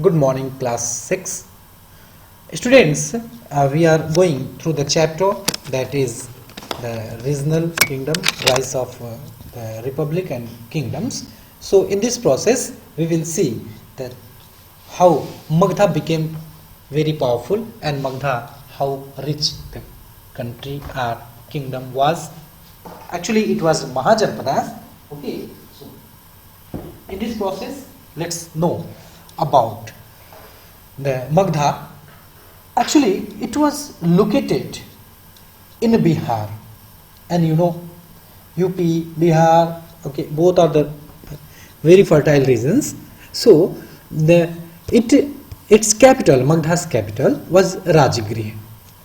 Good morning, class 6. Students, we are going through the chapter that is the regional kingdom, rise of the republic and kingdoms. So in this process, we will see that how Magdha became very powerful and Magdha, how rich the country or kingdom was. Actually, it was Mahajanpada. Okay, so in this process, let's know about the Magdha. Actually, it was located in Bihar, and you know, UP, Bihar, okay, both are the very fertile regions. So, its capital, Magdha's capital, was Rajgiri.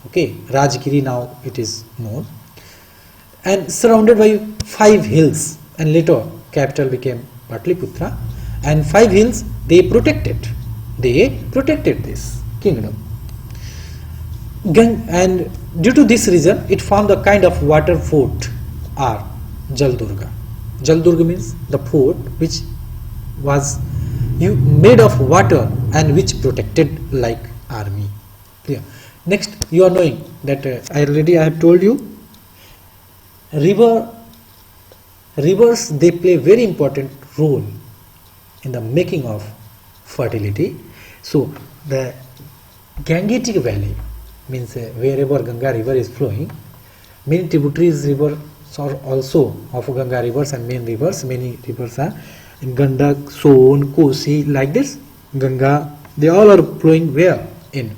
Okay, Rajgiri now it is known, and surrounded by 5 hills, and later capital became Patliputra, and 5 hills they protected this kingdom. And due to this reason, it formed a kind of water fort or Jaldurga. Jaldurga means the fort which was made of water and which protected like army. Clear? Next, you are knowing that I have told you, rivers they play very important role in the making of fertility. So the Gangetic Valley means wherever Ganga river is flowing, many tributaries rivers are also of Ganga rivers and main rivers. Many rivers are in Gandak, Son, Kosi, like this. Ganga, they all are flowing where? In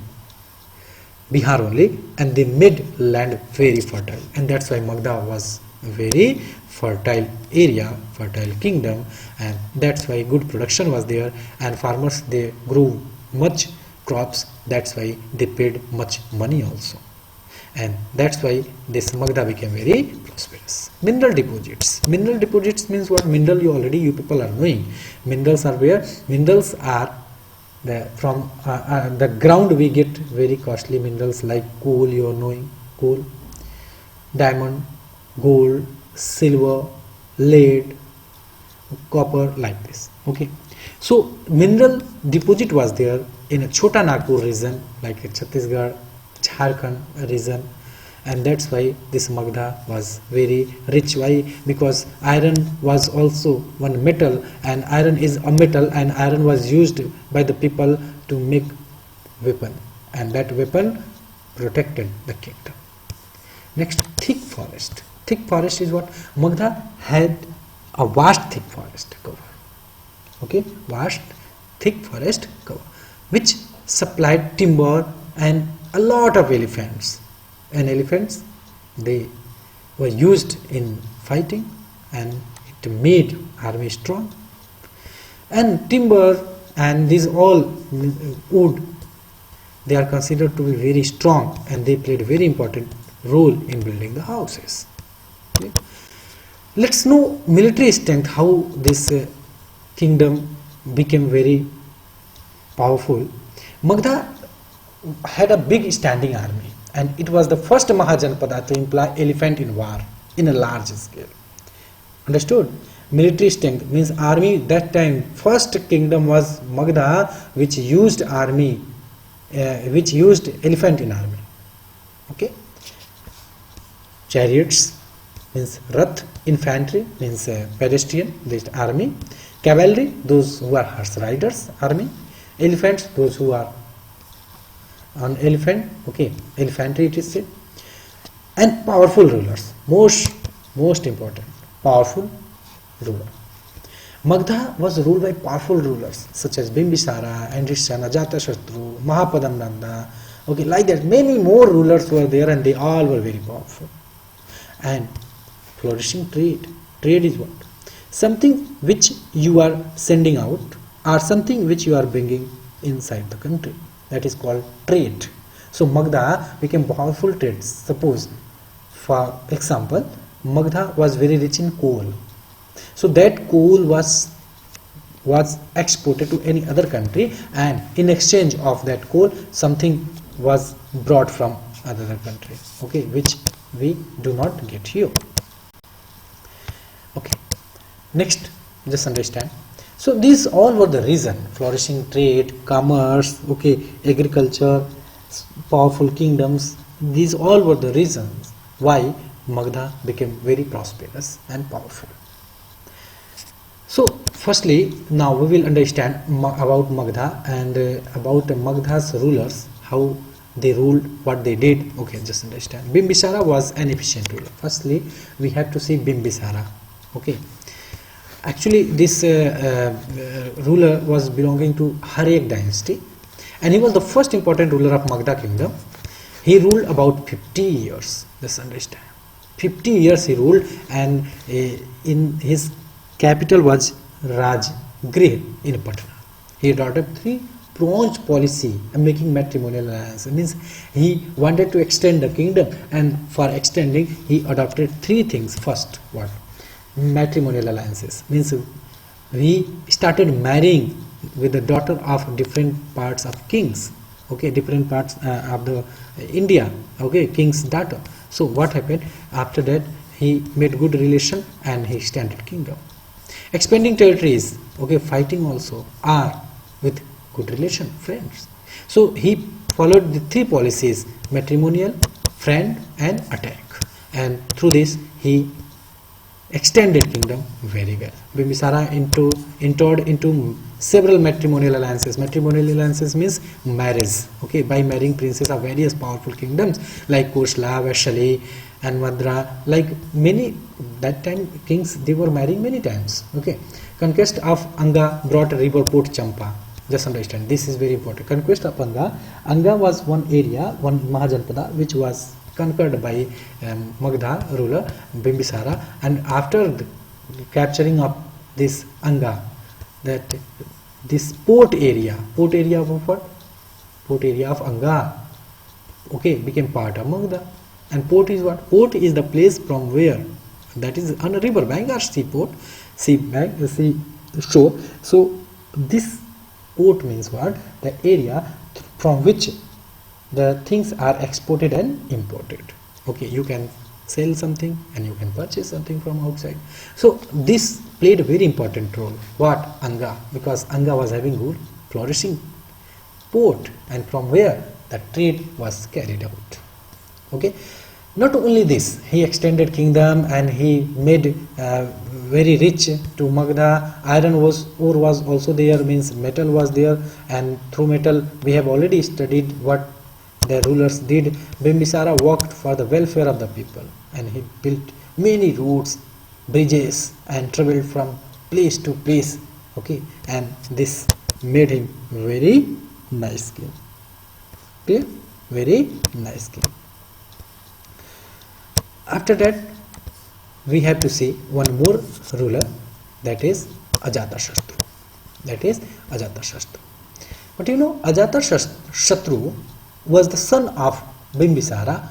Bihar only, and they made land very fertile, and that's why Magdha was a very fertile area, fertile kingdom, and that's why good production was there, and farmers they grew much crops. That's why they paid much money also, and that's why this Magdha became very prosperous. Mineral deposits means what? Mineral you people are knowing. Minerals are where? Minerals are from the ground we get very costly minerals like coal. You are knowing coal, diamond, gold, silver, lead, copper, like this. Okay, so mineral deposit was there in a Chota Nagpur region, like Chhattisgarh, Jharkhand region, and that's why this Magdha was very rich. Why? Because iron was also one metal, and iron is a metal, and iron was used by the people to make weapon, and that weapon protected the kingdom. Next, thick forest. Thick forest is what? Magdha had a vast thick forest cover. Okay, vast thick forest cover, which supplied timber and a lot of elephants. And elephants, they were used in fighting, and it made army strong. And timber and these all wood, they are considered to be very strong, and they played very important role in building the houses. Okay. Let's know military strength, how this kingdom became very powerful. Magdha had a big standing army, and it was the first Mahajanpada to employ elephant in war in a large scale. Understood? Military strength means army. That time first kingdom was Magdha, which used army, which used elephant in army. Okay. Chariots means Rath, infantry means pedestrian, this army, cavalry, those who are horse riders, army, elephants, those who are on elephant, okay, infantry it is said, and powerful rulers, most important, powerful ruler. Magdha was ruled by powerful rulers such as Bimbisara, Andrishan, Ajatashatru, Mahapadam, okay, like that. Many more rulers were there, and they all were very powerful. And flourishing trade. Trade is what? Something which you are sending out, or something which you are bringing inside the country. That is called trade. So Magdha became powerful trade. Suppose, for example, Magdha was very rich in coal. So that coal was exported to any other country, and in exchange of that coal, something was brought from another country. Okay, which we do not get here. Okay. Next, just understand, So these all were the reason: flourishing trade, commerce, okay, agriculture, powerful kingdoms. These all were the reasons why Magadha became very prosperous and powerful. So firstly, now we will understand about Magadha and about Magadha's rulers, how they ruled, what they did. Okay, just understand. Bimbisara was an efficient ruler. Firstly, we have to see Bimbisara. Okay, actually this ruler was belonging to Haryak dynasty, and he was the first important ruler of Magadha kingdom. He ruled about 50 years. Just understand. 50 years he ruled, and in his capital was Rajgriha in Patna. He adopted three-pronged policy and making matrimonial alliance. It means he wanted to extend the kingdom, and for extending he adopted three things. First, what? Matrimonial alliances. Means he started marrying with the daughter of different parts of kings. Okay, different parts of the India. Okay, king's daughter. So what happened? After that, he made good relation and he extended kingdom. Expanding territories, okay, fighting also, are with good relation, friends. So he followed the three policies: matrimonial, friend, and attack. And through this, he extended kingdom very well. Bimbisara entered into several matrimonial alliances. Matrimonial alliances means marriage. Okay, by marrying princes of various powerful kingdoms like Kosala, Vaishali, and Madra. Like many that time kings, they were marrying many times. Okay, conquest of Anga brought a river port Champa. Just understand, this is very important. Conquest of Anga. Anga was one area, one Mahajanpada, which was conquered by Magadha ruler Bimbisara, and after the capturing of this Anga, that this port area of what? Port area of Anga, okay, became part of Magadha. And port is what? Port is the place from where, that is on a river bank or seaport, sea shore. So this port means what? The area from which the things are exported and imported. Okay, you can sell something and you can purchase something from outside. So this played a very important role. What? Anga, because Anga was having good flourishing port, and from where the trade was carried out. Okay, not only this, he extended kingdom and he made very rich to Magadha. Iron ore was also there, means metal was there, and through metal we have already studied what the rulers did. Bimbisara worked for the welfare of the people, and he built many roads, bridges, and traveled from place to place. Okay, and this made him very nice king. Okay, very nice king. After that, we have to see one more ruler, that is Ajatashatru. That is Ajatashatru. But you know, Ajatashatru was the son of Bimbisara,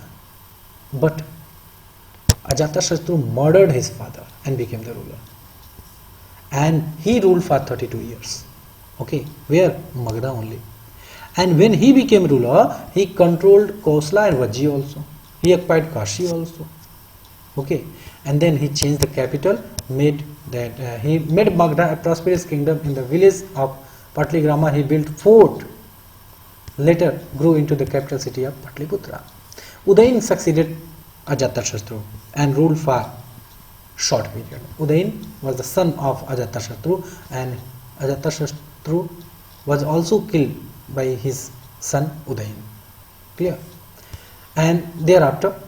but Ajatashatru murdered his father and became the ruler. And he ruled for 32 years. Okay, where? Magadha only. And when he became ruler, he controlled Kosala and Vajji also. He occupied Kashi also. Okay, and then he changed the capital, made that he made Magadha a prosperous kingdom. In the village of Patligrama, he built fort. Later grew into the capital city of Patliputra. Udayin succeeded Ajatashatru and ruled for short period. Udayin was the son of Ajatashatru, and Ajatashatru was also killed by his son Udayin. Clear? And thereafter,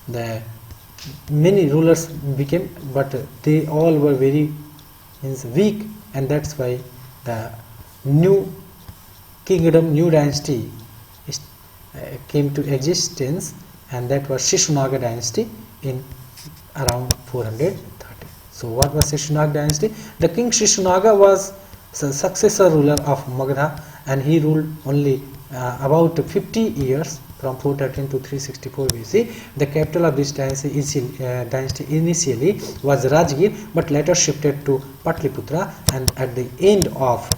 the many rulers became, but they all were very weak, and that's why the new kingdom, new dynasty came to existence, and that was Shishunaga dynasty in around 430. So what was Shishunaga dynasty? The king Shishunaga was the successor ruler of Magadha, and he ruled only about 50 years, from 413 to 364 BC. The capital of this dynasty initially was Rajgir, but later shifted to Patliputra, and at the end of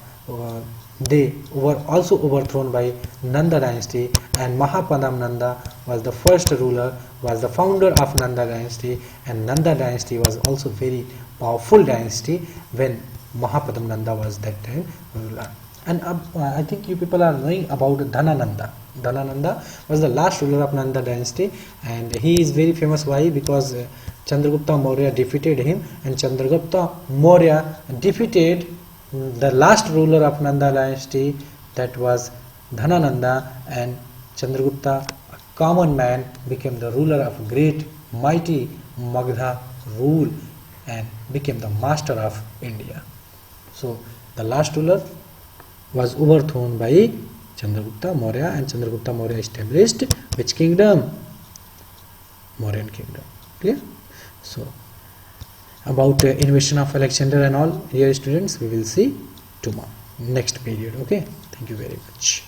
they were also overthrown by Nanda dynasty, and Mahapadam Nanda was the first ruler, was the founder of Nanda dynasty, and Nanda dynasty was also very powerful dynasty. When Mahapadam Nanda was that time ruler. And I think you people are knowing about Dhanananda. Dhanananda was the last ruler of Nanda dynasty, and he is very famous. Why? Because Chandragupta Maurya defeated him, and Chandragupta Maurya defeated the last ruler of Nanda dynasty, that was Dhanananda, and Chandragupta, a common man, became the ruler of great mighty Magdha rule and became the master of India. So the last ruler was overthrown by Chandragupta Maurya, and Chandragupta Maurya established which kingdom? Mauryan kingdom. Clear? So about invasion of Alexander and all, here students, we will see tomorrow, next period. Okay, thank you very much.